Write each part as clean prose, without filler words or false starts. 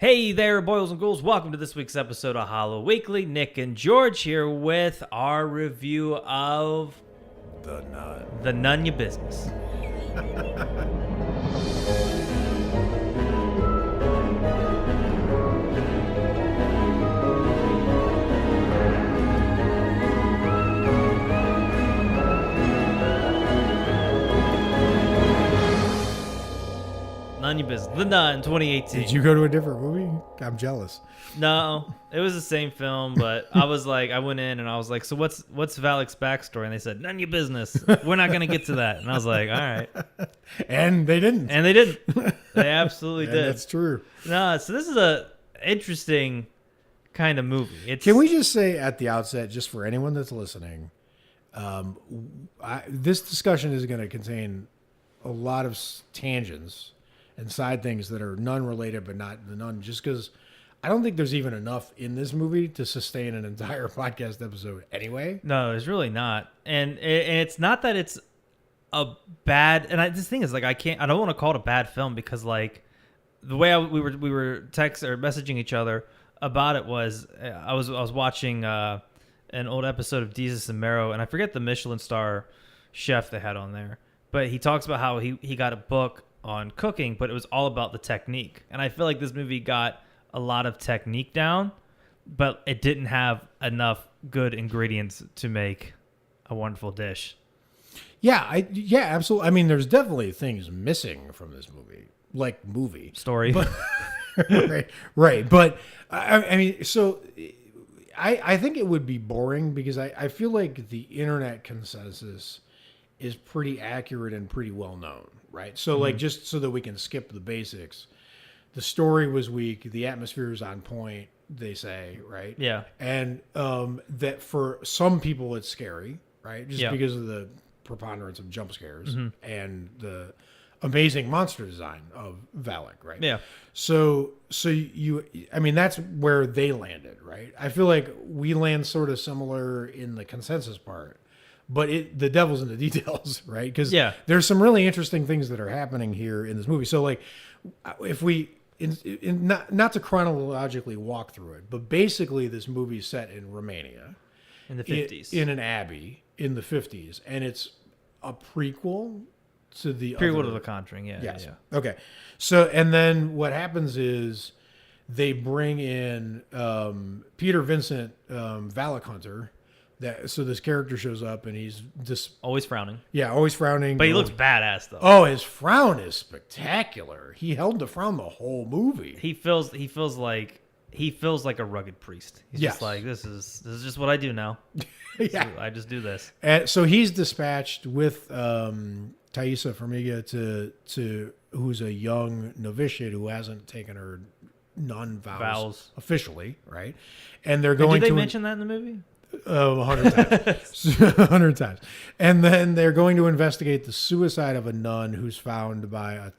Hey there, boys and ghouls. Welcome to this week's episode of Hollow Weekly. Nick and George here with our review of The Nun. The Nun Ya Business. None your business. The Nun, 2018. Did you go to a different movie? I'm jealous. No, it was the same film, but I went in and I was like, so what's Valak's backstory? And they said, none your business. We're not going to get to that. And I was like, all right. And they didn't. And they didn't. They absolutely did. That's true. No, so this is a interesting kind of movie. Can we just say at the outset, just for anyone that's listening, this discussion is going to contain a lot of tangents and side things that are nun related, but not the nun, just because I don't think there's even enough in this movie to sustain an entire podcast episode anyway. No, there's really not. And it's not that it's a bad, and this thing is like, I don't want to call it a bad film because like the way we were messaging each other about it was I was watching an old episode of Jesus and Marrow, and I forget the Michelin star chef they had on there, but he talks about how he got a book on cooking, but it was all about the technique. And I feel like this movie got a lot of technique down, but it didn't have enough good ingredients to make a wonderful dish. Yeah, absolutely. I mean, there's definitely things missing from this movie, like movie Story. But, right. But I mean, so I think it would be boring because I feel like the internet consensus is pretty accurate and pretty well known, right? So like, just so that we can skip the basics, the story was weak, the atmosphere is on point, they say, right? Yeah. And that for some people it's scary, right? Just because of the preponderance of jump scares and the amazing monster design of Valak, right? Yeah. So I mean, that's where they landed, right? I feel like we land sort of similar in the consensus part. But the devil's in the details, right? Because there's some really interesting things that are happening here in this movie. So, like, if we not to chronologically walk through it, but basically, this movie is set in Romania In the 50s. in an abbey in the 50s, and it's a prequel to the to The Conjuring. Yeah. Yes. Yeah. Okay. So, and then what happens is they bring in Peter Vincent Valak Hunter. So this character shows up and he's just Always frowning. Yeah, always frowning. But he looks badass though. Oh, his frown is spectacular. He held the frown the whole movie. He feels like a rugged priest. He's just like, this is just what I do now. Yeah. So I just do this. And so he's dispatched with Thaisa Farmiga to who's a young novitiate who hasn't taken her nun vows officially, right? And they're going Did they mention that in the movie? 100 times. 100 times. And then they're going to investigate the suicide of a nun who's found by a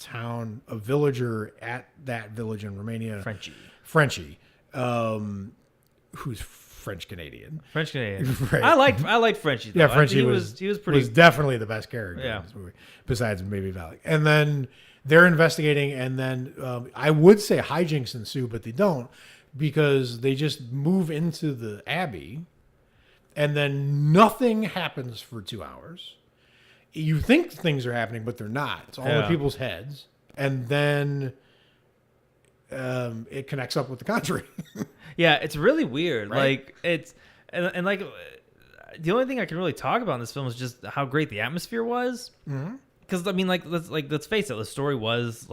villager at that village in Romania. Frenchie, who's French-Canadian. Right. I liked Frenchie, though. Yeah, Frenchie was pretty... was definitely the best character in this movie, besides maybe Valak. And then they're investigating, and then I would say hijinks ensue, but they don't, because they just move into the abbey, and then nothing happens for 2 hours. You think things are happening, but they're not. It's all in people's heads. And then it connects up with The Conjuring. Yeah, it's really weird. Right? Like, it's... And like, the only thing I can really talk about in this film is just how great the atmosphere was. Because, I mean, let's face it, the story was,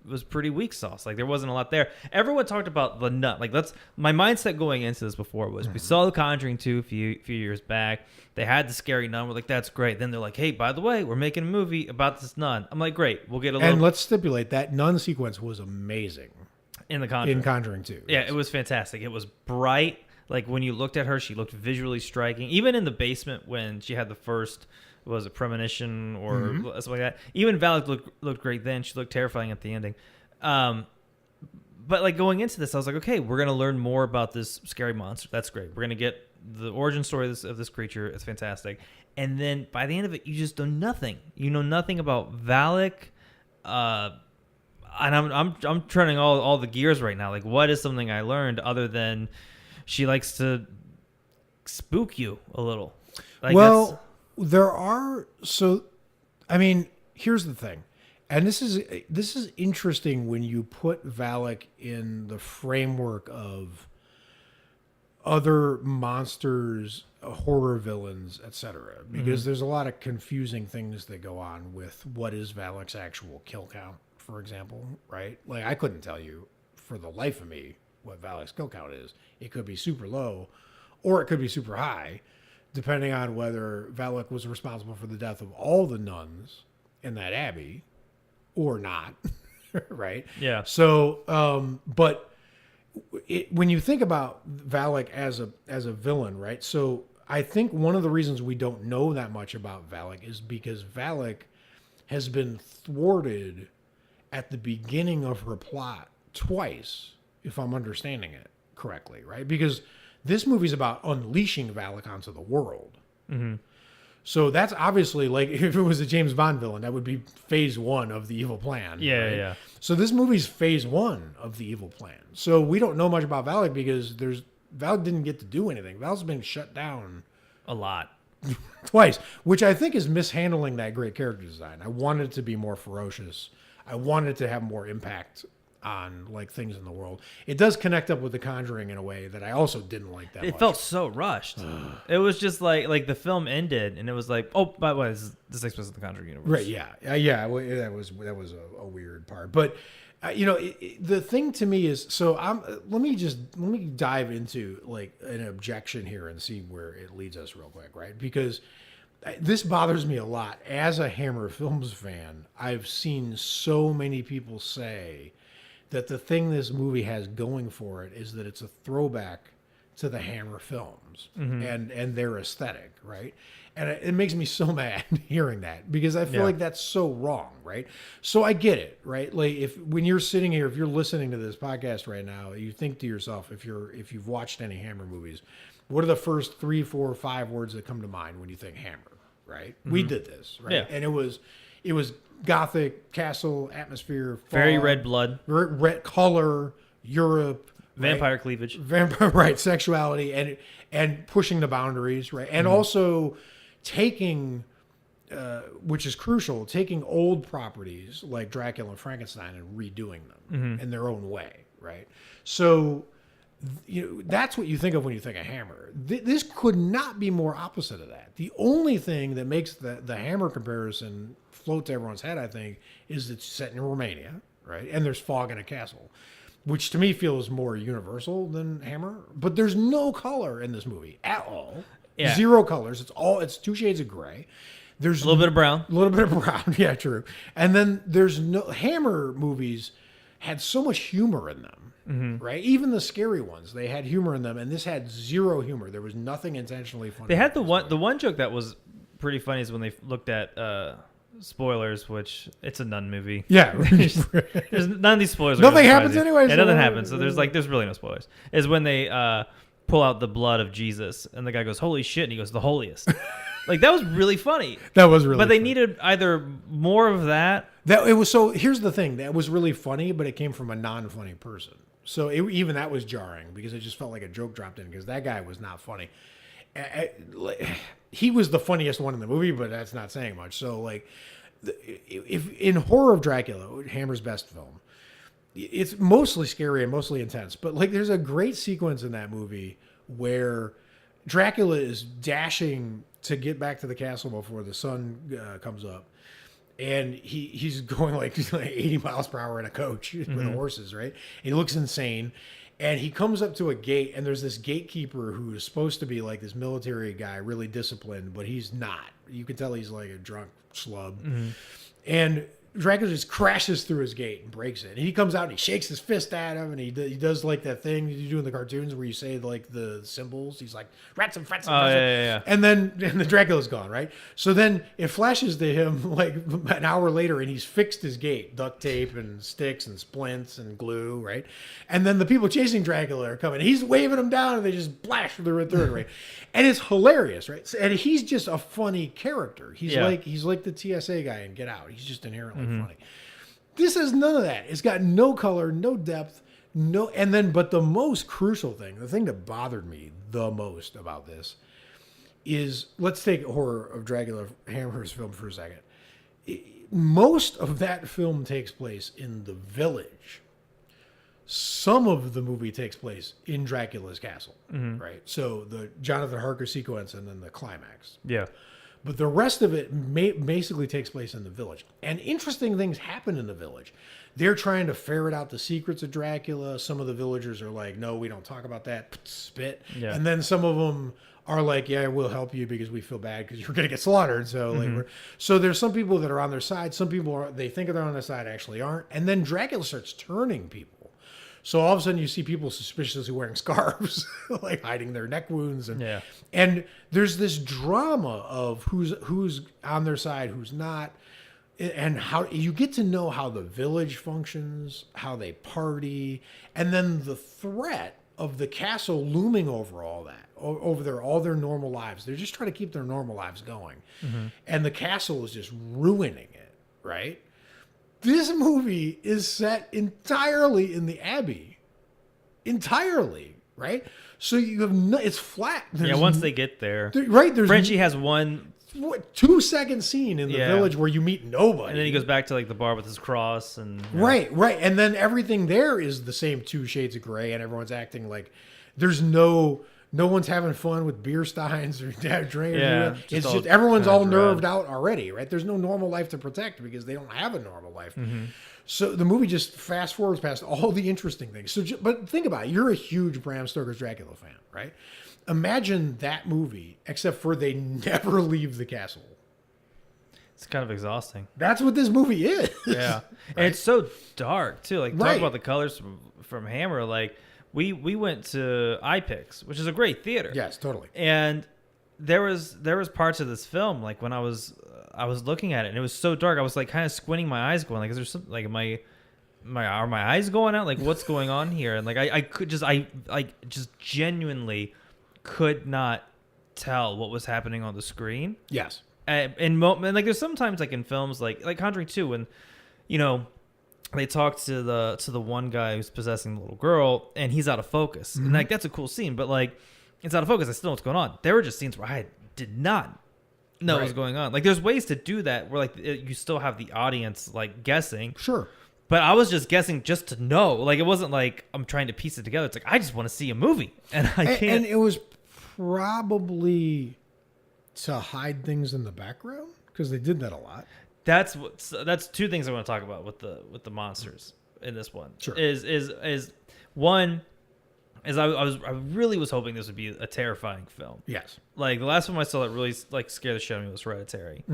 was pretty weak sauce. Like, there wasn't a lot there. Everyone talked about the nun. Like, my mindset going into this before was we saw The Conjuring 2 a few years back. They had the scary nun. We're like, that's great. Then they're like, hey, by the way, we're making a movie about this nun. I'm like, great. We'll get a little... And let's stipulate that nun sequence was amazing. In The Conjuring. In Conjuring 2. Yeah, it was fantastic. It was bright. Like, when you looked at her, she looked visually striking. Even in the basement when she had the first... was a premonition or something like that. Even Valak looked great then. She looked terrifying at the ending. But like going into this, I was like, okay, we're going to learn more about this scary monster. That's great. We're going to get the origin story of this creature. It's fantastic. And then by the end of it, you just know nothing. You know nothing about Valak. and I'm turning all the gears right now. Like, what is something I learned other than she likes to spook you a little? Like, well, there are I mean, here's the thing, and this is interesting when you put Valak in the framework of other monsters, horror villains, etc. Because there's a lot of confusing things that go on with what is Valak's actual kill count, for example, right? Like, I couldn't tell you for the life of me what Valak's kill count is. It could be super low, or it could be super high, depending on whether Valak was responsible for the death of all the nuns in that abbey or not, right? Yeah. So, but when you think about Valak as a villain, right? So I think one of the reasons we don't know that much about Valak is because Valak has been thwarted at the beginning of her plot twice, if I'm understanding it correctly, right? Because this movie's about unleashing Valak onto the world. Mm-hmm. So that's obviously, like, if it was a James Bond villain, that would be phase one of the evil plan. Yeah, right? yeah. So this movie's phase one of the evil plan. So we don't know much about Valak because Valak didn't get to do anything. Valak's been shut down A lot. twice, which I think is mishandling that great character design. I wanted it to be more ferocious. I wanted it to have more impact on, like, things in the world. It does connect up with The Conjuring in a way that I also didn't like that much. It felt so rushed. It was just like the film ended and it was like, oh, by the way, this takes place in the Conjuring universe. Right? Yeah. Well, that was a weird part, but the thing to me is, so let me dive into, like, an objection here and see where it leads us real quick, right? Because this bothers me a lot as a Hammer Films fan. I've seen so many people say that the thing this movie has going for it is that it's a throwback to the Hammer films and their aesthetic, right? And it makes me so mad hearing that, because I feel like that's so wrong, right? So I get it, right? Like, when you're sitting here, if you're listening to this podcast right now, you think to yourself, if you've watched any Hammer movies, what are the first 3, 4, 5 words that come to mind when you think Hammer, right? We did this, right? Yeah. And it was Gothic, castle, atmosphere, fog, Very red blood. red color, Europe, Vampire right? cleavage. Right, sexuality, and pushing the boundaries, right? And also taking, which is crucial, taking old properties like Dracula and Frankenstein and redoing them in their own way, right? So, that's what you think of when you think of Hammer. This could not be more opposite of that. The only thing that makes the Hammer comparison float to everyone's head, I think, is it's set in Romania, right? And there's fog in a castle, which to me feels more universal than Hammer. But there's no color in this movie at all. Yeah. Zero colors. It's 2 shades of gray. There's a little bit of brown. A little bit of brown. Yeah, true. And then there's no Hammer movies had so much humor in them, right? Even the scary ones, they had humor in them, and this had zero humor. There was nothing intentionally funny. They had the one joke that was pretty funny is when they looked at spoilers, which it's a nun movie. Yeah, there's none of these spoilers. Nothing happens anyway. Yeah, nothing happens. So there's really no spoilers. Is when they pull out the blood of Jesus, and the guy goes, "Holy shit!" and he goes, "The holiest." Like, that was really funny. That was really. But they needed either more of that. That it was. So here's the thing: that was really funny, but it came from a non-funny person. So even that was jarring, because it just felt like a joke dropped in, because that guy was not funny. He was the funniest one in the movie, but that's not saying much. So, like, if in Horror of Dracula, Hammer's best film, it's mostly scary and mostly intense. But, like, there's a great sequence in that movie where Dracula is dashing to get back to the castle before the sun comes up. And he's going like 80 miles per hour in a coach with the horses, right? And he looks insane. And he comes up to a gate, and there's this gatekeeper who is supposed to be like this military guy, really disciplined, but he's not. You can tell he's like a drunk schlub. And Dracula just crashes through his gate and breaks it. And he comes out and he shakes his fist at him, and he does like that thing you do in the cartoons where you say like the symbols. He's like, ransom, ransom, ransom. Yeah. And then the Dracula's gone, right? So then it flashes to him like an hour later, and he's fixed his gate, duct tape and sticks and splints and glue, right? And then the people chasing Dracula are coming. He's waving them down, and they just blast through it, right? And it's hilarious, right? And he's just a funny character. He's like the TSA guy in Get Out. He's just inherently funny. This has none of that. It's got no color, no depth, no. And then, but the most crucial thing, the thing that bothered me the most about this is, let's take Horror of Dracula Hammer's film for a second. Most of that film takes place in the village. Some of the movie takes place in Dracula's castle, right? So the Jonathan Harker sequence and then the climax. Yeah. But the rest of it basically takes place in the village. And interesting things happen in the village. They're trying to ferret out the secrets of Dracula. Some of the villagers are like, no, we don't talk about that. Spit. Yeah. And then some of them are like, yeah, we'll help you because we feel bad because you're going to get slaughtered. So so there's some people that are on their side. Some people they think they're on their side, actually aren't. And then Dracula starts turning people. So all of a sudden you see people suspiciously wearing scarves, like hiding their neck wounds. And there's this drama of who's on their side, who's not, and how you get to know how the village functions, how they party, and then the threat of the castle looming over all that, over all their normal lives. They're just trying to keep their normal lives going. And the castle is just ruining it, right? This movie is set entirely in the Abbey. Entirely, right? So you have it's flat. Once they get there. Right. Frenchie has one 2-second scene in the village where you meet nobody. And then he goes back to like the bar with his cross and Right. And then everything there is the same 2 shades of gray, and everyone's acting like there's no one's having fun with beer steins or drinking. Yeah, it's just everyone's all nerved out already, right? There's no normal life to protect because they don't have a normal life. So the movie just fast forwards past all the interesting things. So, but think about it. You're a huge Bram Stoker's Dracula fan, right? Imagine that movie, except for they never leave the castle. It's kind of exhausting. That's what this movie is. Yeah. Right? And it's so dark, too. Like, talk about the colors from Hammer. Like, we went to iPix, which is a great theater. Yes, totally. And there was parts of this film, like, when I was looking at it, and it was so dark. I was like kind of squinting my eyes, going like, "Is there something like are my eyes going out? Like, what's going on here?" And like I just genuinely could not tell what was happening on the screen. Yes. And like there's sometimes like in films like Conjuring 2 when they talk to the one guy who's possessing the little girl and he's out of focus, and like that's a cool scene, but like it's out of focus. I still know what's going on. There were just scenes where I did not know what was going on. Like there's ways to do that where like you still have the audience like guessing. Sure. But I was just guessing just to know. Like it wasn't like I'm trying to piece it together. It's like I just want to see a movie, and I can't. And it was probably to hide things in the background because they did that a lot. That's 2 things I want to talk about with the monsters in this one. Sure. Is one is I really was hoping this would be a terrifying film. Yes. Like the last film I saw that really like scared the shit out of me was Hereditary.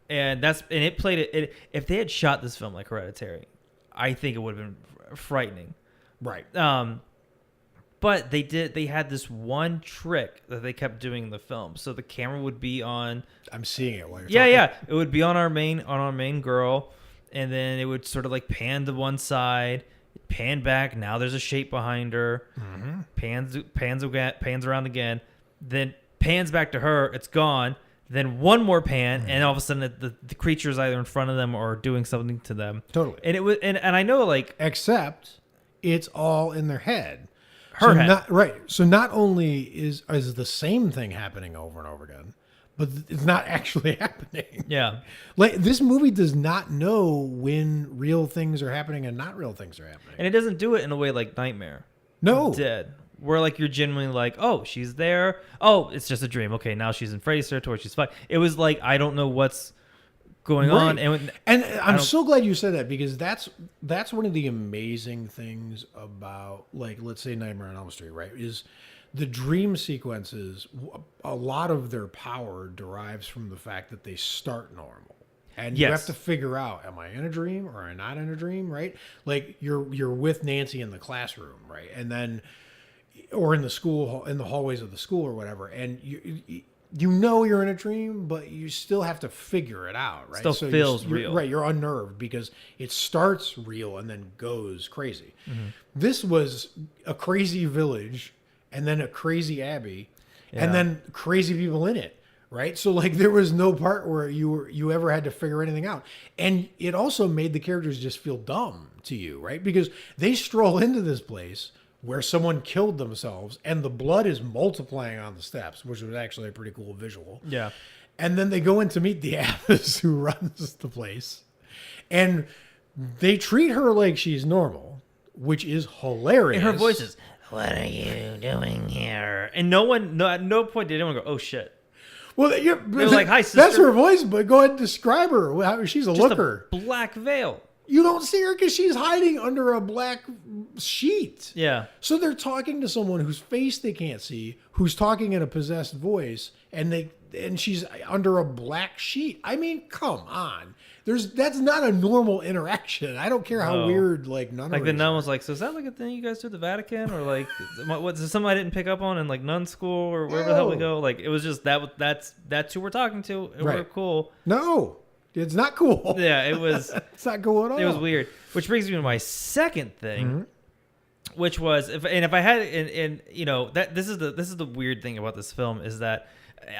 And it played it. If they had shot this film like Hereditary, I think it would have been frightening. Right. But they had this one trick that they kept doing in the film. So the camera would be on. I'm seeing it while you're talking. Yeah. It would be on our main girl, and then it would sort of like pan to one side, pan back. Now there's a shape behind her. Pans around again, then pans back to her. It's gone. Then one more pan, and all of a sudden the creature is either in front of them or doing something to them. Totally. And it was, and I know like except it's all in their head. Her head. So not only is the same thing happening over and over again, but it's not actually happening. Yeah. Like this movie does not know when real things are happening and not real things are happening. And it doesn't do it in a way like Nightmare. No. Dead. Where like you're genuinely like, oh, she's there. Oh, it's just a dream. Okay, now she's in Freddy's territory. She's fine. It was like I don't know what's going on. And I'm so glad you said that because that's one of the amazing things about like let's say Nightmare on Elm Street, right? Is the dream sequences. A lot of their power derives from the fact that they start normal. And you have to figure out, am I in a dream or am I not in a dream, right? Like you're with Nancy in the classroom, right? And then or in the school, in the hallways of the school or whatever, and you know you're in a dream, but you still have to figure it out, right? Still feels real. Right, you're unnerved because it starts real and then goes crazy. This was a crazy village and then a crazy abbey and then crazy people in it, right? So like there was no part where you ever had to figure anything out. And it also made the characters just feel dumb to you, right? Because they stroll into this place where someone killed themselves and the blood is multiplying on the steps, which was actually a pretty cool visual. Yeah. And then they go in to meet the abbess who runs the place. And they treat her like she's normal, which is hilarious. And her voice is, "What are you doing here?" And at no point did anyone go, "Oh shit." Well, they were like, "Hi, sister." That's her voice, but go ahead and describe her. She's a Just looker. a black veil. You don't see her because she's hiding under a black sheet. Yeah. So they're talking to someone whose face they can't see, who's talking in a possessed voice, and she's under a black sheet. I mean, come on. That's not a normal interaction. I don't care how weird nun. Like the nun was like, "So is that like a thing you guys do at the Vatican, or like what? Something I didn't pick up on in like nun school or wherever the hell we go?" Like it was just that's who we're talking to, and we're cool. No. It's not cool. Yeah, it was. It's not cool at all. It was weird. Which brings me to my second thing, which was if I had that this is the weird thing about this film is that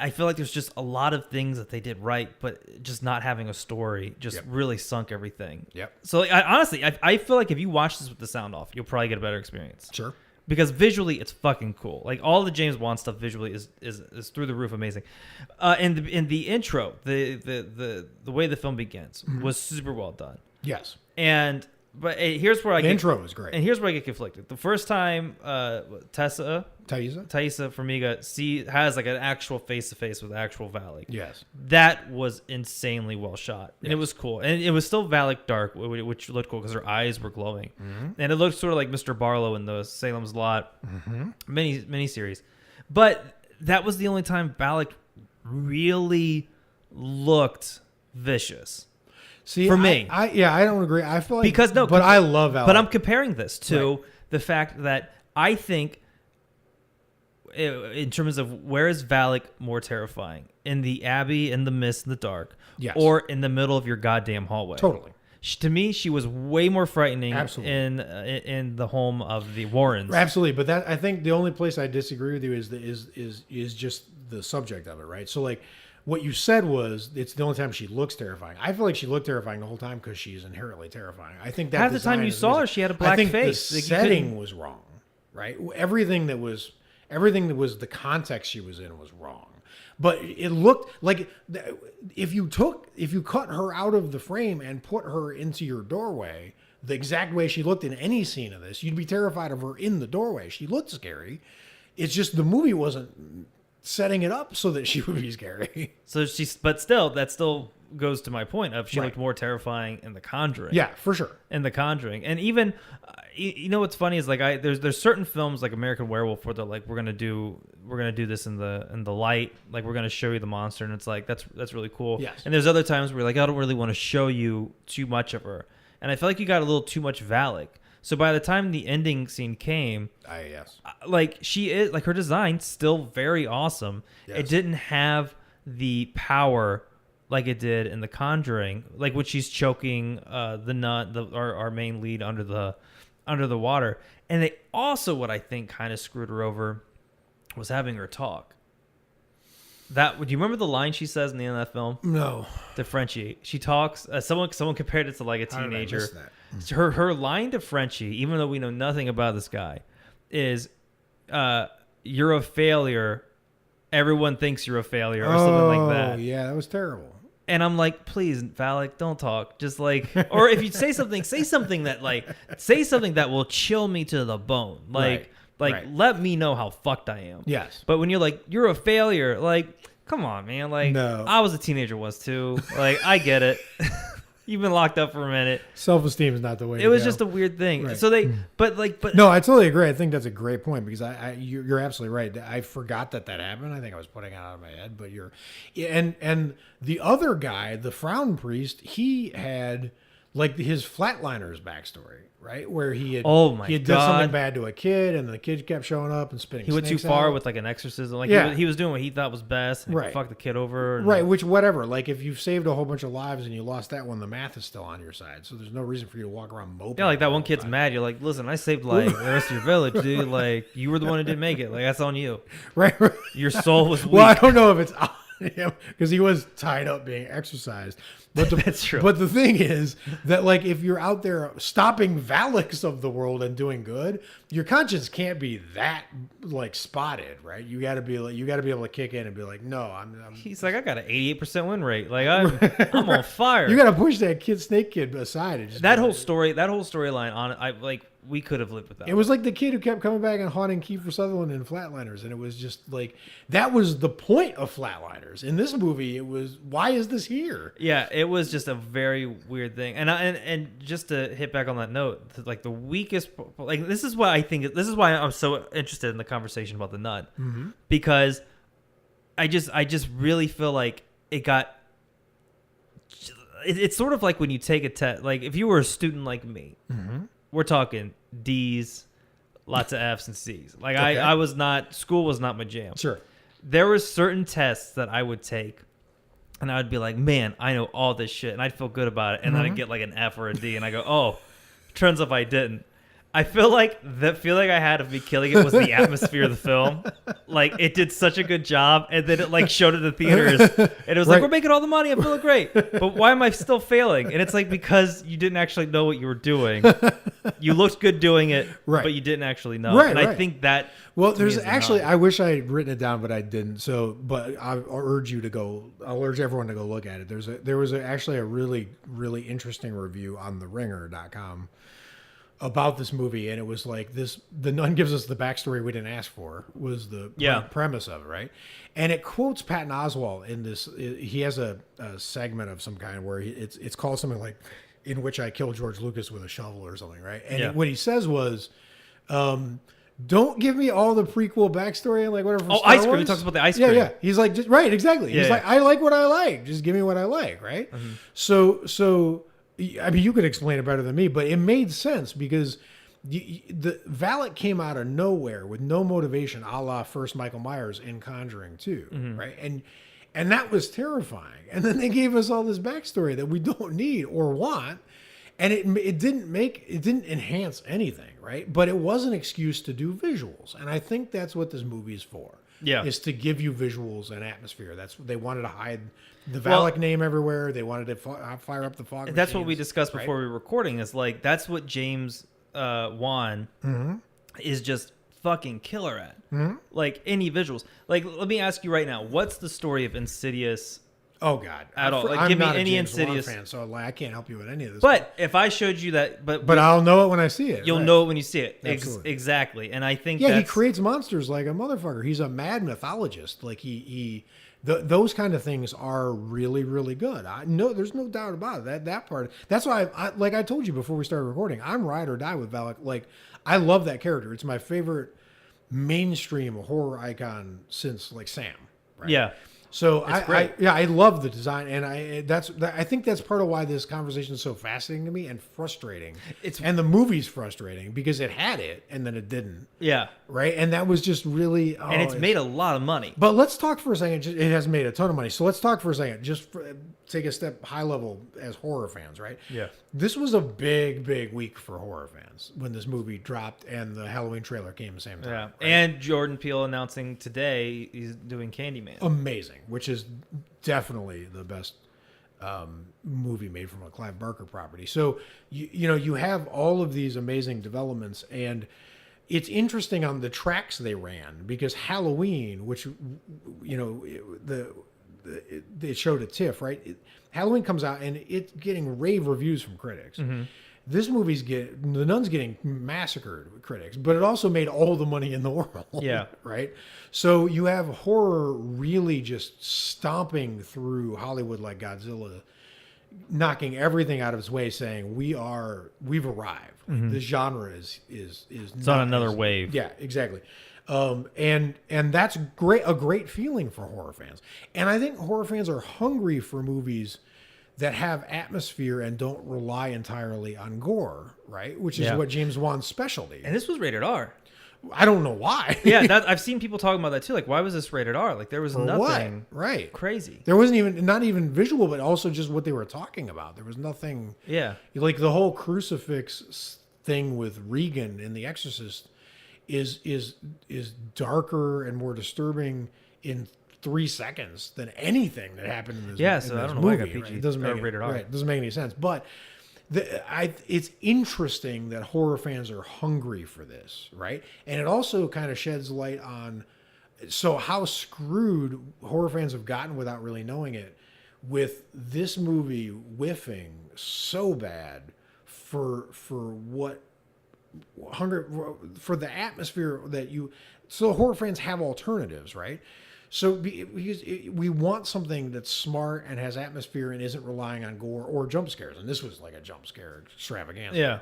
I feel like there's just a lot of things that they did right, but just not having a story just really sunk everything. Yep. So honestly, I feel like if you watch this with the sound off, you'll probably get a better experience. Sure. Because visually, it's fucking cool. Like all the James Wan stuff visually is through the roof amazing. In the intro, the way the film begins was super well done. Yes. But here's where the intro was great. And here's where I get conflicted. The first time Thaisa Farmiga has like an actual face to face with actual Valak. Yes. That was insanely well shot. And it was cool. And it was still Valak dark, which looked cool because her eyes were glowing. And it looked sort of like Mr. Barlow in the Salem's Lot mini series. But that was the only time Valak really looked vicious. See, for me, I don't agree. I feel like but I love Valak. But I'm comparing this to the fact that I think, in terms of where is Valak more terrifying, in the Abbey, in the mist, in the dark, or in the middle of your goddamn hallway? Totally. To me, she was way more frightening. Absolutely. in the home of the Warrens. Absolutely, but that I think the only place I disagree with you is just the subject of it, right? So like. What you said was it's the only time she looks terrifying. I feel like she looked terrifying the whole time because she's inherently terrifying. I think that half the time you saw her, she had a black face. The setting was wrong, right? Everything that was the context she was in was wrong. But it looked like if you cut her out of the frame and put her into your doorway, the exact way she looked in any scene of this, you'd be terrified of her in the doorway. She looked scary. It's just the movie wasn't setting it up so that she would be scary. But still, that still goes to my point of she looked more terrifying in The Conjuring. Yeah, for sure. In The Conjuring, and even, you know what's funny is like there's certain films like American Werewolf where they're like we're gonna do this in the light, like we're gonna show you the monster, and it's like that's really cool. Yes. And there's other times where like I don't really want to show you too much of her, and I feel like you got a little too much Valak. So by the time the ending scene came, like she is like her design's still very awesome. Yes. It didn't have the power like it did in The Conjuring, like when she's choking the nun, our main lead under the water. And they also, what I think kind of screwed her over, was having her talk. Do you remember the line she says in the end of that film? No. To Frenchie, she talks. Someone compared it to like a teenager. How did I miss that? Her line to Frenchie, even though we know nothing about this guy, is "You're a failure. Everyone thinks you're a failure," or something like that. Oh, yeah, that was terrible. And I'm like, please, Valak, don't talk. Just like, or if you say something that will chill me to the bone. Like, let me know how fucked I am. Yes. But when you're like, you're a failure, like, come on, man. Like, no. I was a teenager once too. Like, I get it. You've been locked up for a minute. Self-esteem is not the way. It was just a weird thing. Right. So but no, I totally agree. I think that's a great point because you're absolutely right. I forgot that happened. I think I was putting it out of my head, but and the other guy, the Frown Priest, he had like his Flatliners backstory, right? Where he had done something bad to a kid, and the kid kept showing up and spitting. He went too far with like an exorcism. Like he was doing what he thought was best. And fucked the kid over. And which whatever. Like if you've saved a whole bunch of lives and you lost that one, the math is still on your side. So there's no reason for you to walk around moping. Yeah, like that one kid's mad. You're like, listen, I saved like the rest of your village, dude. Like you were the one who didn't make it. Like that's on you. Right. Your soul was weak. Well, I don't know if it's because he was tied up being exercised. But That's true. But the thing is that, like, if you're out there stopping Valaks of the world and doing good, your conscience can't be that like spotted, right? You got to be able to kick in and be like, no, I'm He's like, I got an 88% win rate. Like I'm on fire. You got to push that snake kid aside. And just that whole storyline on we could have lived with that. It was like the kid who kept coming back and haunting Kiefer Sutherland in Flatliners, and it was just like that was the point of Flatliners. In this movie, it was, why is this here? Yeah, it was just a very weird thing. And just to hit back on that note, like the weakest, like this is why I'm so interested in the conversation about the Nun, because I just really feel like it's sort of like when you take a test, like if you were a student like me. We're talking D's, lots of F's and C's. Like okay. School was not my jam. Sure. There were certain tests that I would take and I would be like, man, I know all this shit. And I'd feel good about it. And then I'd get like an F or a D and I go, oh, turns out I didn't. I feel like I had of me killing it was the atmosphere of the film. Like it did such a good job, and then it like showed it in the theaters, and it was like, we're making all the money, I'm feeling great. But why am I still failing? And it's like because you didn't actually know what you were doing. You looked good doing it, but you didn't actually know. And I think that. Well, there's actually I wish I had written it down, but I didn't. So, but I'll urge everyone to go look at it. There was actually a really really interesting review on TheRinger.com. about this movie, and it was like this, the Nun gives us the backstory we didn't ask for, was the premise of it, right? And it quotes Patton Oswalt in this. He has a segment of some kind where it's called something like "In Which I Killed George Lucas with a Shovel" or something, right? And what he says was, don't give me all the prequel backstory and like whatever. Ice cream. He talks about the ice cream. Yeah. He's like, right, exactly. He's like, I like what I like. Just give me what I like, right? So I mean, you could explain it better than me, but it made sense because the Valak came out of nowhere with no motivation, a la first Michael Myers in Conjuring 2, right? And that was terrifying. And then they gave us all this backstory that we don't need or want, and it didn't enhance anything, right? But it was an excuse to do visuals, and I think that's what this movie is for. Yeah, is to give you visuals and atmosphere. That's what they wanted to hide. The Valak name everywhere. They wanted to fire up the fog. That's what we discussed before we were recording. Is like that's what James Wan is just fucking killer at. Like any visuals. Like let me ask you right now, what's the story of Insidious? Oh God, at all? Like, give me any Insidious fan, so like, I can't help you with any of this. But if I showed you that, but I'll know it when I see it. You'll know it when you see it. Exactly, and I think he creates monsters like a motherfucker. He's a mad mythologist. Like those kind of things are really really good. There's no doubt about it. That part. That's why like I told you before we started recording, I'm ride or die with Valak. Like I love that character. It's my favorite mainstream horror icon since like Sam. Right? Yeah. So I love the design, and I think that's part of why this conversation is so fascinating to me and frustrating. And the movie's frustrating because it had it and then it didn't. Yeah. Right. And that was just really. And it's made a lot of money. But let's talk for a second. It has made a ton of money. So let's talk for a second. Take a step high level as horror fans, right? Yeah. This was a big week for horror fans when this movie dropped and the Halloween trailer came at the same time. Yeah. Right? And Jordan Peele announcing today he's doing Candyman. Amazing. Which is definitely the best movie made from a Clive Barker property. So you have all of these amazing developments, and it's interesting on the tracks they ran because Halloween, which they showed at TIFF, right? Halloween comes out and it's getting rave reviews from critics. This movie's The Nun's getting massacred with critics, but it also made all the money in the world. Yeah. Right? So you have horror really just stomping through Hollywood like Godzilla, knocking everything out of its way, saying we've arrived. This genre is it's on another wave. Yeah, exactly. And that's a great feeling for horror fans. And I think horror fans are hungry for movies that have atmosphere and don't rely entirely on gore, right? Which is what James Wan's specialty. And this was rated R. I don't know why. I've seen people talking about that too. Like, why was this rated R? Like, there was nothing crazy. There wasn't not even visual, but also just what they were talking about. There was nothing. Yeah. Like the whole crucifix thing with Regan in The Exorcist is darker and more disturbing in 3 seconds than anything that happened in this. Yeah, so I don't know why I got PG. Right? It doesn't make rated R. Right, it doesn't make any sense. But it's interesting that horror fans are hungry for this, right? And it also kind of sheds light on how screwed horror fans have gotten without really knowing it, with this movie whiffing so bad for what for the atmosphere that you. So horror fans have alternatives, right? So because we want something that's smart and has atmosphere and isn't relying on gore or jump scares. And this was like a jump scare extravaganza. Yeah.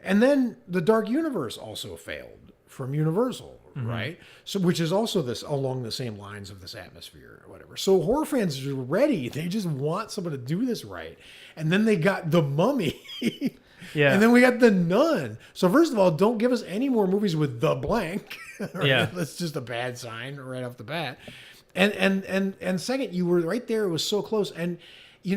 And then the Dark Universe also failed from Universal, right? So which is also this along the same lines of this atmosphere or whatever. So horror fans are ready. They just want someone to do this right. And then they got The Mummy. Yeah. And then we got The Nun. So first of all, don't give us any more movies with the blank. Right? Yeah. That's just a bad sign right off the bat. And second, you were right there. It was so close. And,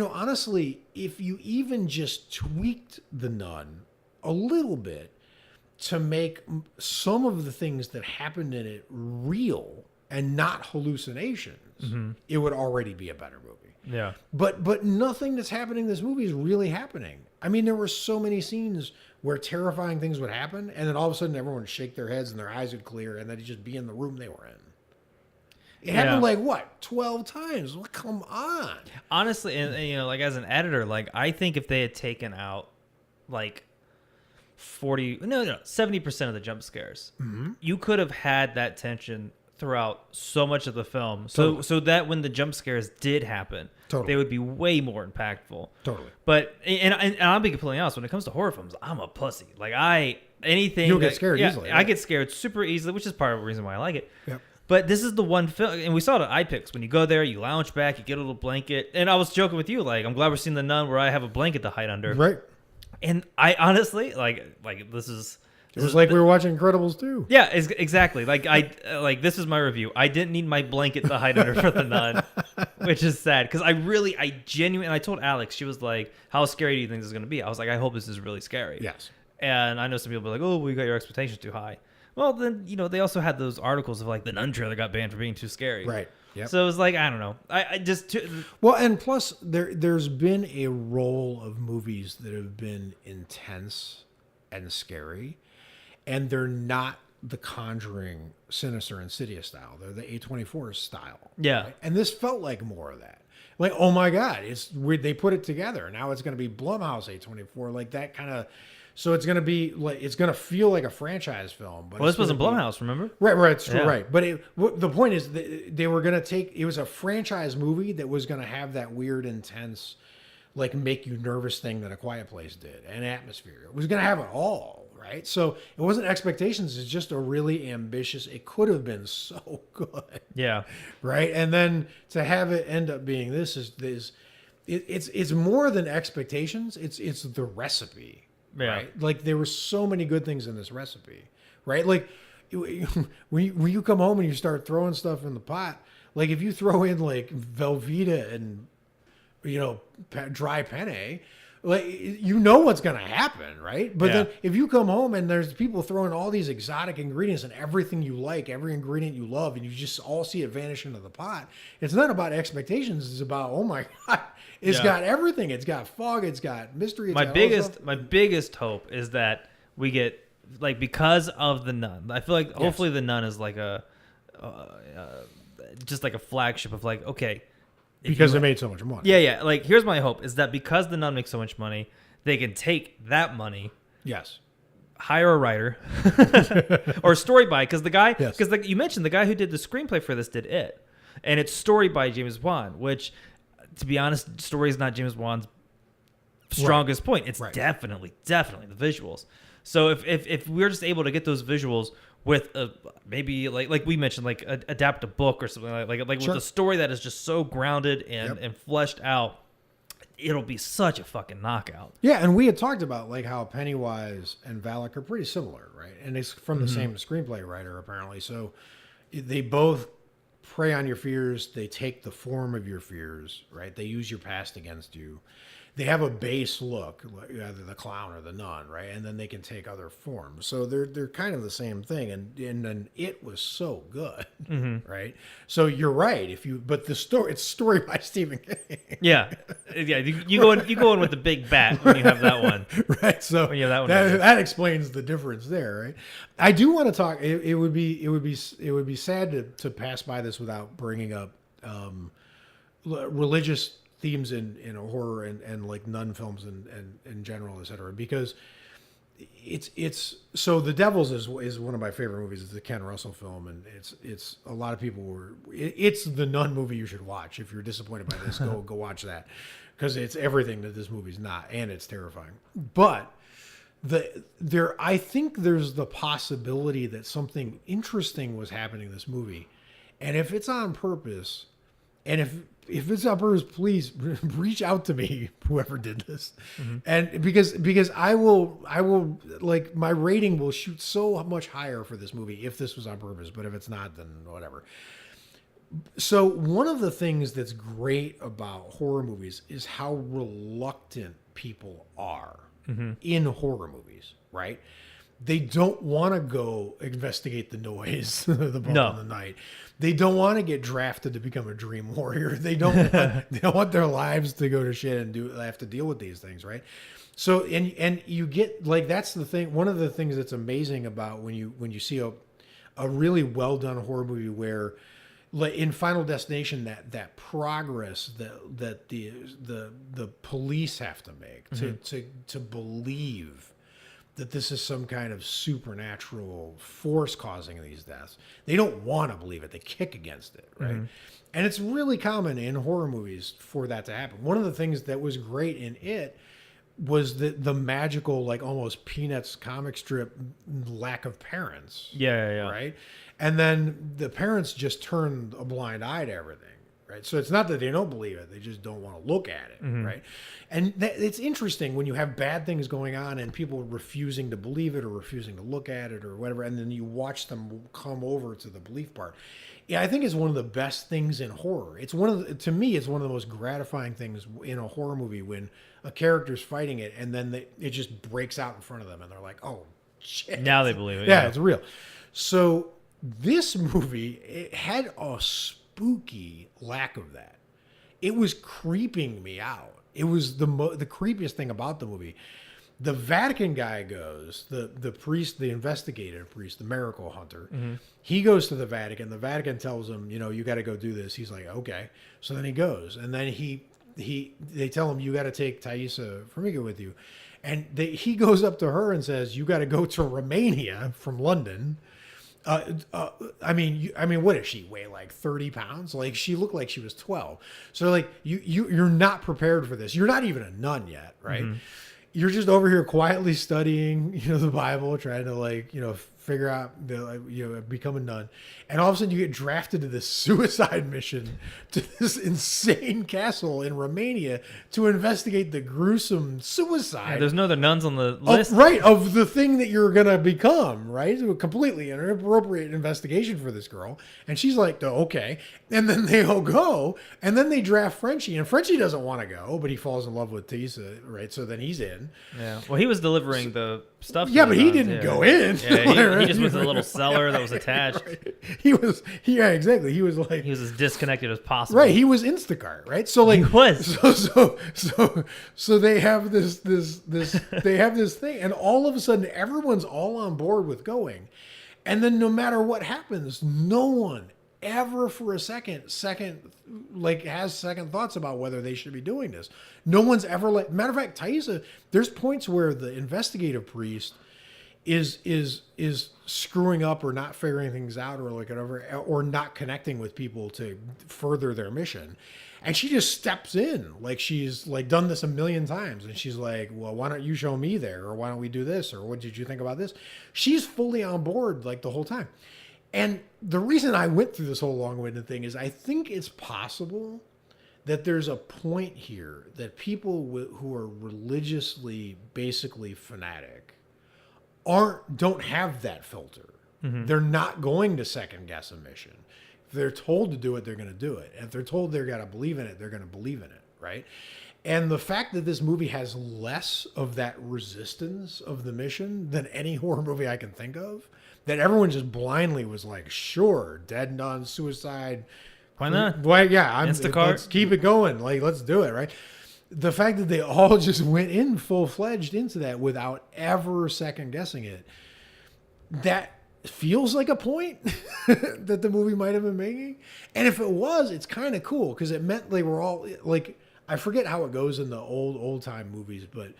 honestly, if you even just tweaked The Nun a little bit to make some of the things that happened in it real and not hallucinations, it would already be a better movie. Yeah. But nothing that's happening in this movie is really happening. I mean, there were so many scenes where terrifying things would happen, and then all of a sudden everyone would shake their heads and their eyes would clear, and then it'd just be in the room they were in. It happened like, what, 12 times? Well, come on. Honestly, and as an editor, I think if they had taken out 70% of the jump scares, you could have had that tension throughout so much of the film, so that when the jump scares did happen, they would be way more impactful. Totally. But and I'll be completely honest, when it comes to horror films, I'm a pussy. You'll get scared easily. I get scared super easily, which is part of the reason why I like it. Yep. But this is the one film, and we saw it at iPix. When you go there, you lounge back, you get a little blanket, and I was joking with you, I'm glad we're seeing The Nun where I have a blanket to hide under. Right. And I honestly this is. It was like we were watching Incredibles 2. Yeah, exactly. This is my review. I didn't need my blanket to hide under for The Nun, which is sad because I genuinely, I told Alex, she was like, "How scary do you think this is going to be?" I was like, "I hope this is really scary." Yes. And I know some people be like, "Oh, well, you got your expectations too high." Well, then they also had those articles of The Nun trailer got banned for being too scary. Right. Yep. So it was I don't know. Well, and plus there's been a roll of movies that have been intense and scary. And they're not the Conjuring, Sinister, Insidious style. They're the A24 style. Yeah. Right? And this felt like more of that. Oh my God, it's weird. They put it together. Now it's going to be Blumhouse A24, that kind of. So it's going to be it's going to feel like a franchise film. But this wasn't Blumhouse, remember? Right, it's true, right. But the point is, they were going to take. It was a franchise movie that was going to have that weird, intense, make you nervous thing that A Quiet Place did, and atmosphere. It was going to have it all. Right, so it wasn't expectations. It's just a really ambitious. It could have been so good. Yeah. Right, and then to have it end up being this is it's more than expectations. It's the recipe. Yeah. Right, there were so many good things in this recipe. Right, when you come home and you start throwing stuff in the pot, if you throw in Velveeta and dry penne. What's going to happen, right? But then if you come home and there's people throwing all these exotic ingredients and everything you like, every ingredient you love, and you just all see it vanish into the pot, it's not about expectations. It's about, oh my God, it's got everything. It's got fog. It's got mystery. My biggest hope is that we get, because of The Nun, I feel hopefully The Nun is just a flagship of okay, because they made so much money. Yeah. Here's my hope is that because The Nun makes so much money, they can take that money. Yes. Hire a writer or story by, because you mentioned the guy who did the screenplay for this did It, and it's story by James Wan, which, to be honest, story is not James Wan's strongest point. It's definitely the visuals. So if we're just able to get those visuals with maybe like we mentioned, adapt a book or something like with a story that is just so grounded and fleshed out, it'll be such a fucking knockout. Yeah, and we had talked about how Pennywise and Valak are pretty similar, right? And it's from the same screenplay writer apparently. So they both prey on your fears. They take the form of your fears, right? They use your past against you. they have a base look, like either the clown or the nun, right? And then they can take other forms. So they're kind of the same thing. And then it was so good, right? So you're right. But it's story by Stephen King. Yeah. You go in with the big bat when you have that one, right? So when you have that one, that explains the difference there, right? I do want to talk. It would be sad to pass by this without bringing up religious themes in horror and like nun films and in general, etc. Because it's so The Devils is one of my favorite movies. It's a Ken Russell film, and it's a lot of people it's the nun movie you should watch. If you're disappointed by this, go watch that, because it's everything that this movie's not, and it's terrifying. But I think there's the possibility that something interesting was happening in this movie, and if it's on purpose, and if it's on purpose, please reach out to me, whoever did this, and because I will like, my rating will shoot so much higher for this movie if this was on purpose. But if it's not, then whatever. So one of the things that's great about horror movies is how reluctant people are in horror movies, right? They don't want to go investigate the noise, the bump in the night. They don't want to get drafted to become a dream warrior. They don't want their lives to go to shit and have to deal with these things, right? So and you get, like, that's the thing. One of the things that's amazing about when you see a really well done horror movie where, like in Final Destination, that progress that the police have to make to believe that this is some kind of supernatural force causing these deaths. They don't want to believe it. They kick against it, right? And it's really common in horror movies for that to happen. One of the things that was great in it was the magical, like almost Peanuts comic strip lack of parents. Yeah. Right? And then the parents just turn a blind eye to everything. Right. So it's not that they don't believe it. They just don't want to look at it. Right. And it's interesting when you have bad things going on and people refusing to believe it or refusing to look at it or whatever. And then you watch them come over to the belief part. Yeah, I think it's one of the best things in horror. To me, it's one of the most gratifying things in a horror movie when a character's fighting it and then it just breaks out in front of them and they're like, oh, shit. Now they believe it. Yeah, it's real. So this movie, it had a spooky lack of that. It was creeping me out. It was the creepiest thing about the movie. The Vatican guy goes, the priest, the investigative priest, the miracle hunter. He goes to the Vatican. The Vatican tells him, you got to go do this. He's like, okay. So then he goes, and then they tell him, you got to take Thaisa Farmiga with you, and he goes up to her and says, you got to go to Romania from London. I mean, what does she weigh? Like 30 pounds? Like, she looked like she was 12. So like, you're not prepared for this. You're not even a nun yet, right? You're just over here quietly studying, the Bible, trying to figure out become a nun. And all of a sudden you get drafted to this suicide mission to this insane castle in Romania to investigate the gruesome suicide. Yeah, there's no other nuns on the list. Of the thing that you're going to become, right? So completely inappropriate investigation for this girl. And she's like, oh, okay. And then they all go, and then they draft Frenchie, and Frenchie doesn't want to go, but he falls in love with Tisa, right? So then he's in. Yeah. Well, he was delivering the stuff. Yeah, but he didn't go in. Yeah, he just went to the little cellar that was attached. Right. Exactly. He was like, he was as disconnected as possible. Right. He was Instacart, right? So like, he was. So they have this they have this thing, and all of a sudden everyone's all on board with going, and then no matter what happens, no one ever for a second has second thoughts about whether they should be doing this. No one's ever matter of fact, Thaisa, there's points where the investigative priest is screwing up or not figuring things out or like whatever, or not connecting with people to further their mission. And she just steps in like she's like done this a million times. And she's like, well, why don't you show me there? Or why don't we do this? Or what did you think about this? She's fully on board like the whole time. And the reason I went through this whole long-winded thing is I think it's possible that there's a point here that people who are religiously basically fanatic don't have that filter. They're not going to second guess a mission. If they're told to do it, they're going to do it. And if they're told they're going to believe in it, they're going to believe in it, right? And the fact that this movie has less of that resistance of the mission than any horror movie I can think of, that everyone just blindly was like, sure, dead nun, suicide. Why not? Why? Yeah, Instacart. Let's keep it going. Like, let's do it, right? The fact that they all just went in full-fledged into that without ever second-guessing it, that feels like a point that the movie might have been making. And if it was, it's kind of cool because it meant they were all like, I forget how it goes in the old time movies, but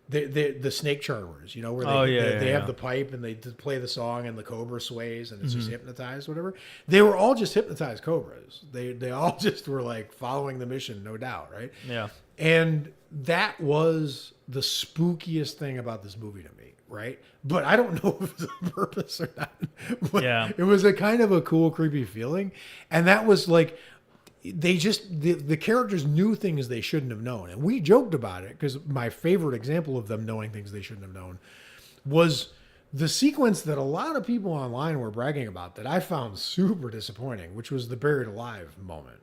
the snake charmers, you know, where they have the pipe and they play the song and the cobra sways and it's just hypnotized, whatever. They were all just hypnotized cobras. They all just were like following the mission, no doubt, right? Yeah. And that was the spookiest thing about this movie to me, right? But I don't know if it was on purpose or not. But yeah. It was a kind of a cool, creepy feeling. And that was like, they just, the characters knew things they shouldn't have known. And we joked about it because my favorite example of them knowing things they shouldn't have known was the sequence that a lot of people online were bragging about that I found super disappointing, which was the buried alive moment.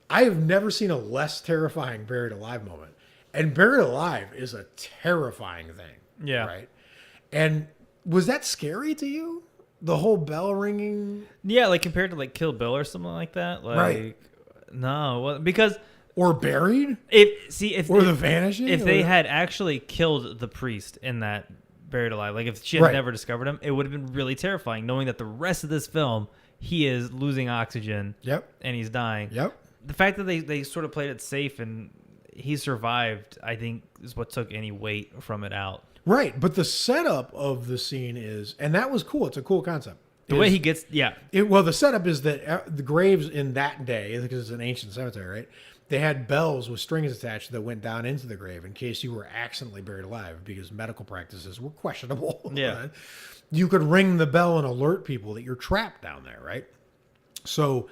I have never seen a less terrifying buried alive moment. And buried alive is a terrifying thing. Yeah. Right. And was that scary to you? The whole bell ringing? Yeah, like compared to like Kill Bill or something like that. Like, right. No, well, because or buried. If the vanishing. If they had actually killed the priest in that buried alive, like if she had never discovered him, it would have been really terrifying, knowing that the rest of this film he is losing oxygen. Yep. And he's dying. Yep. The fact that they sort of played it safe and he survived, I think, is what took any weight from it out. Right, but the setup of the scene is, and that was cool. It's a cool concept. The way he gets, yeah. Well, the setup is that the graves in that day, because it's an ancient cemetery, right? They had bells with strings attached that went down into the grave in case you were accidentally buried alive because medical practices were questionable. Yeah. Right? You could ring the bell and alert people that you're trapped down there, right? So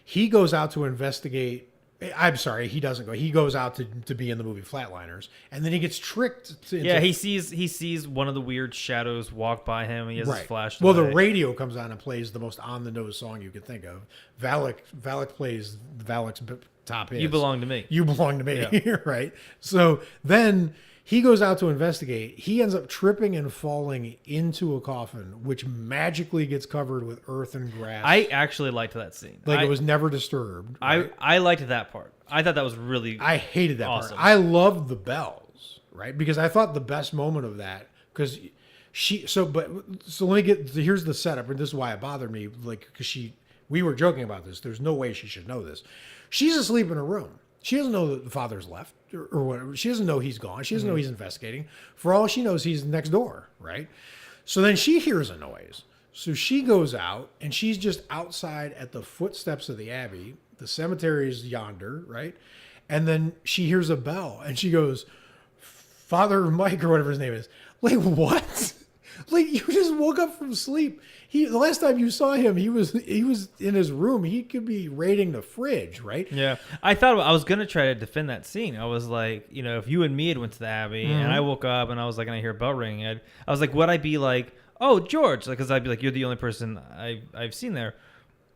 he goes out to investigate. I'm sorry, he doesn't go. He goes out to be in the movie Flatliners, and then he gets tricked. He sees one of the weird shadows walk by him. He has his flashlight. Well, the radio comes on and plays the most on the nose song you could think of. Valak plays Valak's top hits. You Belong to Me. You Belong to Me, yeah. Right? So then he goes out to investigate. He ends up tripping and falling into a coffin, which magically gets covered with earth and grass. I actually liked that scene. Like it was never disturbed. Right? I liked that part. I thought that was really I hated that awesome. part. I loved the bells, right? Because I thought the best moment of that, because so let me get, here's the setup, and this is why it bothered me, like, because we were joking about this. There's no way she should know this. She's asleep in her room. She doesn't know that the father's left or whatever. She doesn't know he's gone. She doesn't know he's investigating. For all she knows, he's next door, right? So then she hears a noise. So she goes out, and she's just outside at the footsteps of the Abbey. The cemetery is yonder, right? And then she hears a bell, and she goes, Father Mike or whatever his name is. Like, what? Like, you just woke up from sleep. The last time you saw him, he was in his room. He could be raiding the fridge, right? Yeah. I thought I was going to try to defend that scene. I was like, if you and me had went to the Abbey and I woke up and I was like, and I hear a bell ringing, I was like, would I be like, oh, George? Because I'd be like, you're the only person I've seen there.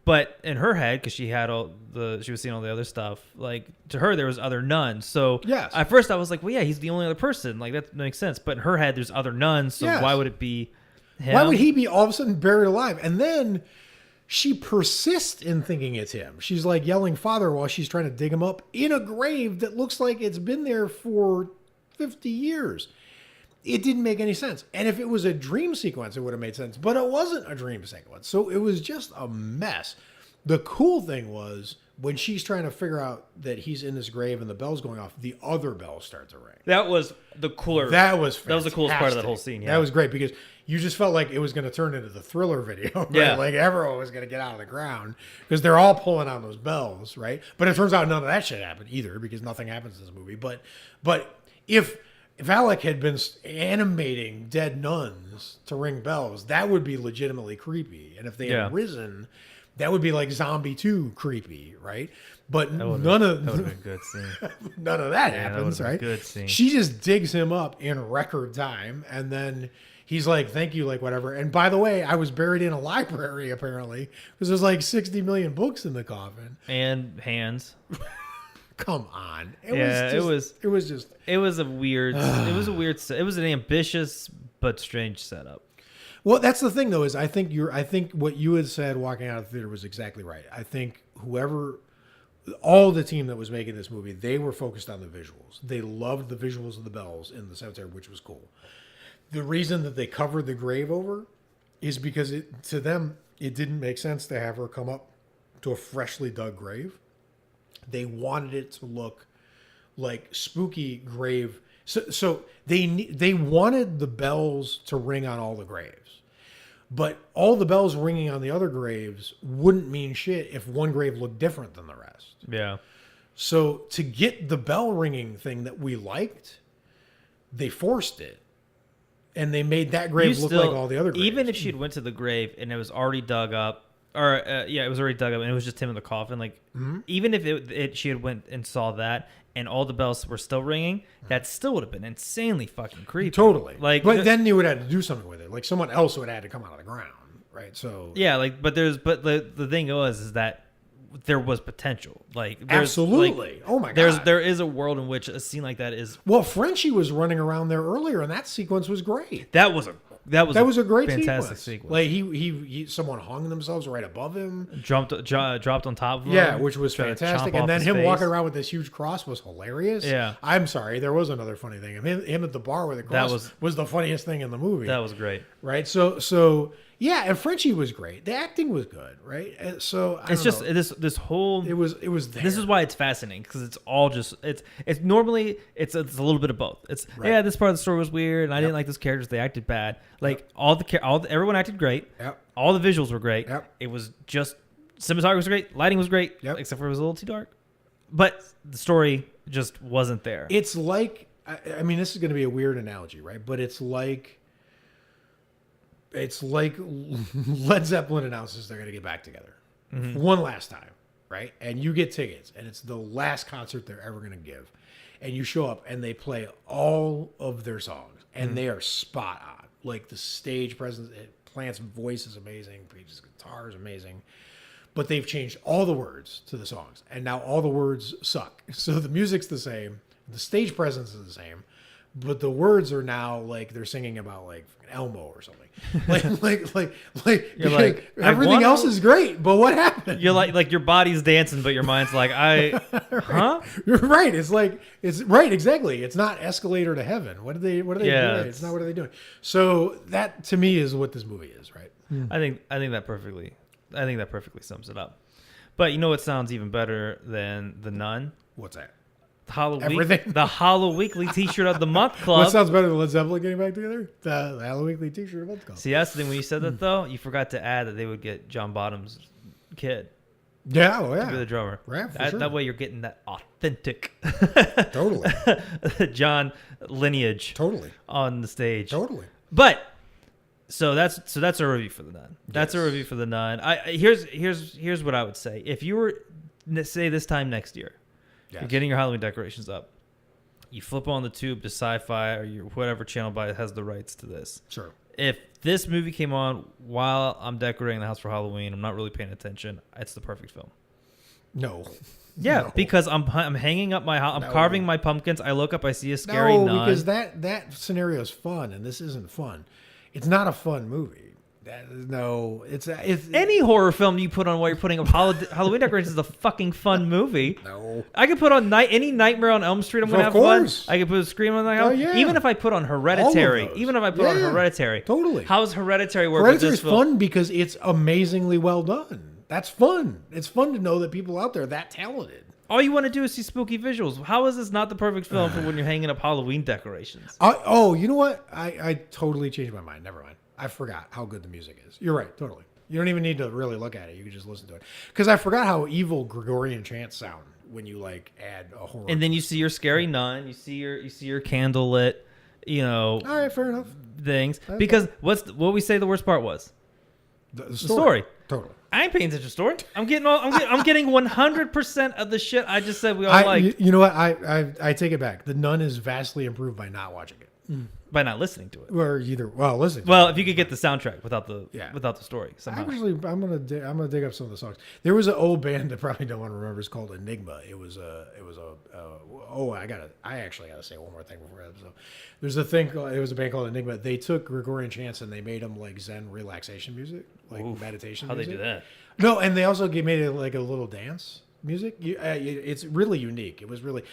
But in her head, because she was seeing all the other stuff, like to her there was other nuns. So yes. At first I was like, well, yeah, he's the only other person. Like that makes sense. But in her head, there's other nuns. So why would it be him? Why would he be all of a sudden buried alive? And then she persists in thinking it's him. She's like yelling Father while she's trying to dig him up in a grave that looks like it's been there for 50 years. It didn't make any sense. And if it was a dream sequence, it would have made sense. But it wasn't a dream sequence. So it was just a mess. The cool thing was when she's trying to figure out that he's in this grave and the bell's going off, the other bells start to ring. That was the cooler. That was fantastic. That was the coolest part of that whole scene. Yeah. That was great because you just felt like it was going to turn into the Thriller video. Right? Yeah. Like everyone was going to get out of the ground because they're all pulling on those bells, right? But it turns out none of that shit happened either because nothing happens in this movie. But if Alec had been animating dead nuns to ring bells, that would be legitimately creepy. And if they had risen, that would be like Zombie 2 creepy, right? But that would have been a good scene. None of that happens, right? Good scene. She just digs him up in record time, and then he's like, "Thank you," like whatever. And by the way, I was buried in a library apparently because there's like 60 million books in the coffin and hands. Come on. It was an ambitious but strange setup. Well, that's the thing though, is I think what you had said walking out of the theater was exactly right. I think all the team that was making this movie, they were focused on the visuals. They loved the visuals of the bells in the cemetery, which was cool. The reason that they covered the grave over is because to them, it didn't make sense to have her come up to a freshly dug grave. They wanted it to look like spooky grave. So they wanted the bells to ring on all the graves. But all the bells ringing on the other graves wouldn't mean shit if one grave looked different than the rest. Yeah. So to get the bell ringing thing that we liked, they forced it. And they made that grave look like all the other graves. Even if she'd went to the grave and it was already dug up, it was already dug up and it was just him in the coffin. Like, even if she had went and saw that and all the bells were still ringing, that still would have been insanely fucking creepy. Totally. Like, but then you would have to do something with it. Like someone else would have had to come out of the ground, right? So yeah, like, but the thing is that there was potential. Like, absolutely. Like, oh my god. There is a world in which a scene like that is. Well, Frenchie was running around there earlier, and that sequence was great. That was a great fantastic sequence. Like he someone hung themselves right above him, dropped on top of him. Yeah, which was fantastic. And then him walking around with this huge cross was hilarious. Yeah, I'm sorry, there was another funny thing. Him at the bar with the cross was the funniest thing in the movie. That was great. Right. So yeah, and Frenchie was great. The acting was good, right? And so it's just this whole. It was there. This is why it's fascinating because it's all just it's normally it's a little bit of both. It's right. This part of the story was weird and I didn't like those characters. They acted bad. Like everyone acted great. Yep. All the visuals were great. Yep. It was just cinematography was great. Lighting was great. Yep. Except for it was a little too dark. But the story just wasn't there. It's like I mean this is going to be a weird analogy, right? But it's like Led Zeppelin announces they're going to get back together one last time, right? And you get tickets, and it's the last concert they're ever going to give. And you show up, and they play all of their songs, and they are spot on. Like the stage presence, Plant's voice is amazing, Page's guitar is amazing. But they've changed all the words to the songs, and now all the words suck. So the music's the same, the stage presence is the same, but the words are now like they're singing about like Elmo or something. You're like everything else is great, but what happened? You're like your body's dancing, but your mind's like huh? You're right. It's right, exactly. It's not escalator to heaven. What are they doing? It's not what are they doing? So that to me is what this movie is, right? I think that perfectly sums it up. But you know what sounds even better than The Nun? What's that? The Hollow Weekly T-shirt of the Month Club. What sounds better than Led Zeppelin getting back together? The Hollow Weekly T-shirt of the Month Club. See, that's the thing. When you said that, though, you forgot to add that they would get John Bottom's kid. Yeah, to be the drummer. Right, sure. That way you're getting that authentic totally John lineage on the stage. Totally. But so that's a review for The Nun. That's a review for The Nun. Here's what I would say. If you were say this time next year, you're getting your Halloween decorations up. You flip on the tube to Sci-Fi or your whatever channel has the rights to this. Sure. If this movie came on while I'm decorating the house for Halloween, I'm not really paying attention. It's the perfect film. No. Yeah, no. Because I'm hanging up I'm carving my pumpkins. I look up, I see a scary nun. No, because that scenario is fun, and this isn't fun. It's not a fun movie. It's any horror film you put on while you're putting up Halloween decorations is a fucking fun movie. No, I could put on any Nightmare on Elm Street. I'm gonna have fun. I could put a Scream on that. Yeah. Even if I put on Hereditary. Totally. How's Hereditary work? Hereditary's fun because it's amazingly well done. That's fun. It's fun to know that people out there are that talented. All you want to do is see spooky visuals. How is this not the perfect film for when you're hanging up Halloween decorations? You know what? I totally changed my mind. Never mind. I forgot how good the music is. You're right, totally. You don't even need to really look at it. You can just listen to it. Because I forgot how evil Gregorian chants sound when you like add a horror. And then you see your scary nun. You see your candlelit, all right, fair enough. Things. Because what we say the worst part was? The story. Totally. I ain't paying attention to the story. I'm getting 100% of the shit I just said we all like. You know what? I take it back. The Nun is vastly improved by not watching it. by not listening to it. Or either listen. Well, if you could get the soundtrack without the story somehow. Actually, I'm gonna dig up some of the songs. There was an old band that probably no one remembers called Enigma. I actually gotta say one more thing before that. So, it was a band called Enigma. They took Gregorian chants and they made them like Zen relaxation music, like meditation. How'd music. they do that? No, and they also made it like a little dance music. It's really unique. It was really.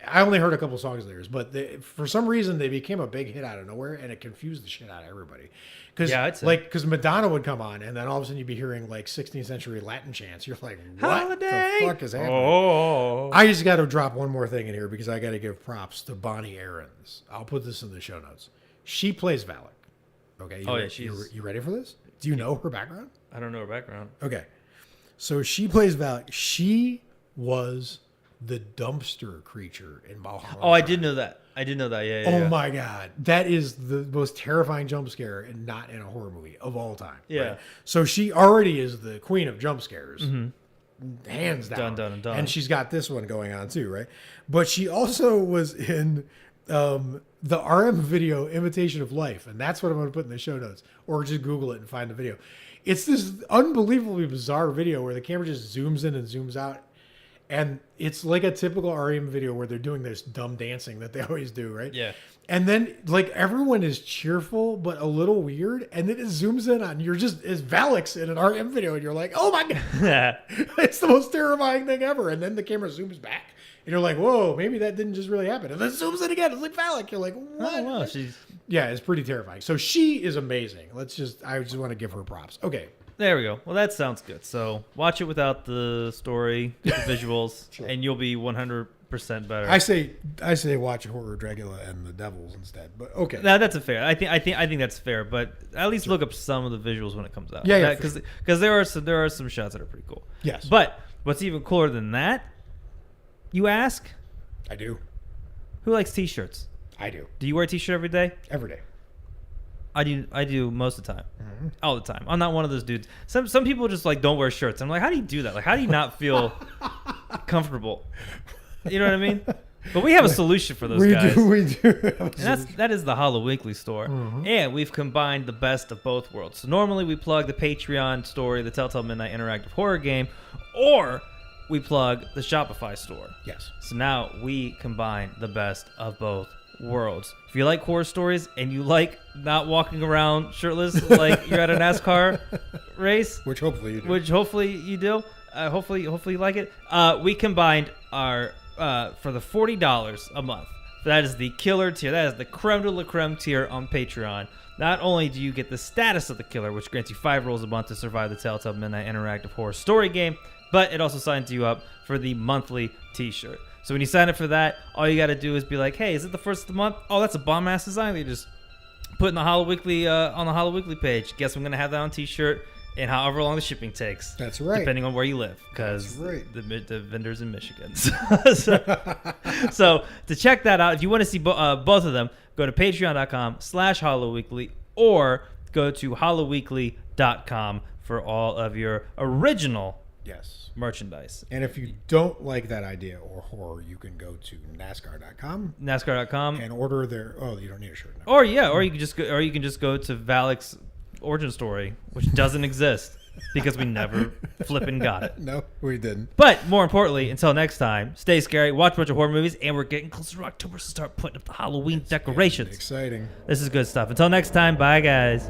I only heard a couple songs of theirs, but for some reason they became a big hit out of nowhere, and it confused the shit out of everybody. Because Madonna would come on, and then all of a sudden you'd be hearing like 16th century Latin chants. You're like, what Holiday? the fuck is happening? Oh. I just got to drop one more thing in here because I got to give props to Bonnie Aarons. I'll put this in the show notes. She plays Valak. Okay. You ready for this? Do you know her background? I don't know her background. Okay. So she plays Valak. She was the dumpster creature in Mulholland. Oh, I did know that. Yeah. Oh my god, that is the most terrifying jump scare, and not in a horror movie of all time. Yeah. Right? So she already is the queen of jump scares, hands down. Done. And she's got this one going on too, right? But she also was in the RM video "Imitation of Life," and that's what I'm going to put in the show notes, or just Google it and find the video. It's this unbelievably bizarre video where the camera just zooms in and zooms out. And it's like a typical REM video where they're doing this dumb dancing that they always do, right? Yeah. And then like everyone is cheerful but a little weird, and then it zooms in on you're just as Valix in an RM video, and you're like, oh my god, it's the most terrifying thing ever. And then the camera zooms back, and you're like, whoa, maybe that didn't just really happen. And then it zooms in again. It's like Valak. You're like, what? Oh, wow. Yeah, it's pretty terrifying. So she is amazing. I just want to give her props. Okay. There we go. Well, that sounds good. So watch it without the story, the visuals, Sure. and you'll be 100% better. I say watch Horror Dracula and the Devils instead. But okay. No, that's a fair. I think that's fair. But at least look up some of the visuals when it comes out. Yeah, Because there are some shots that are pretty cool. Yes. But what's even cooler than that? You ask? I do. Who likes t-shirts? I do. Do you wear a t-shirt every day? Every day. I do most of the time. All the time. I'm not one of those dudes. Some people just like don't wear shirts. I'm like, how do you do that? Like, how do you not feel comfortable? You know what I mean? But we have a solution for those guys. We do. And that is the Hollow Weekly store. And we've combined the best of both worlds. So normally we plug the Patreon story, the Telltale Midnight Interactive Horror Game, or we plug the Shopify store. Yes. So now we combine the best of both worlds. If you like horror stories and you like not walking around shirtless like you're at a NASCAR race, Which hopefully you do. Hopefully you like it. We combined our for the $40 a month. That is the killer tier. That is the creme de la creme tier on Patreon. Not only do you get the status of the killer, which grants you 5 rolls a month to survive the Telltale Midnight Interactive Horror Story Game, but it also signs you up for the monthly t-shirt. So when you sign up for that, all you got to do is be like, hey, is it the first of the month? Oh, that's a bomb-ass design. You just put in the Hollow Weekly on the Hollow Weekly page. Guess I'm going to have that on t-shirt and however long the shipping takes. That's right. Depending on where you live, because right. the vendor's in Michigan. So to check that out, if you want to see both of them, go to patreon.com/HollowWeekly or go to HollowWeekly.com for all of your original merchandise. And if you don't like that idea or horror, you can go to NASCAR.com and order their. Oh, you don't need a shirt. No. Or you can just go to Valak's origin story, which doesn't exist because we never flipping got it. No, we didn't. But more importantly, until next time, stay scary, watch a bunch of horror movies, and we're getting closer to October, so start putting up the Halloween decorations. Exciting. This is good stuff. Until next time, bye guys.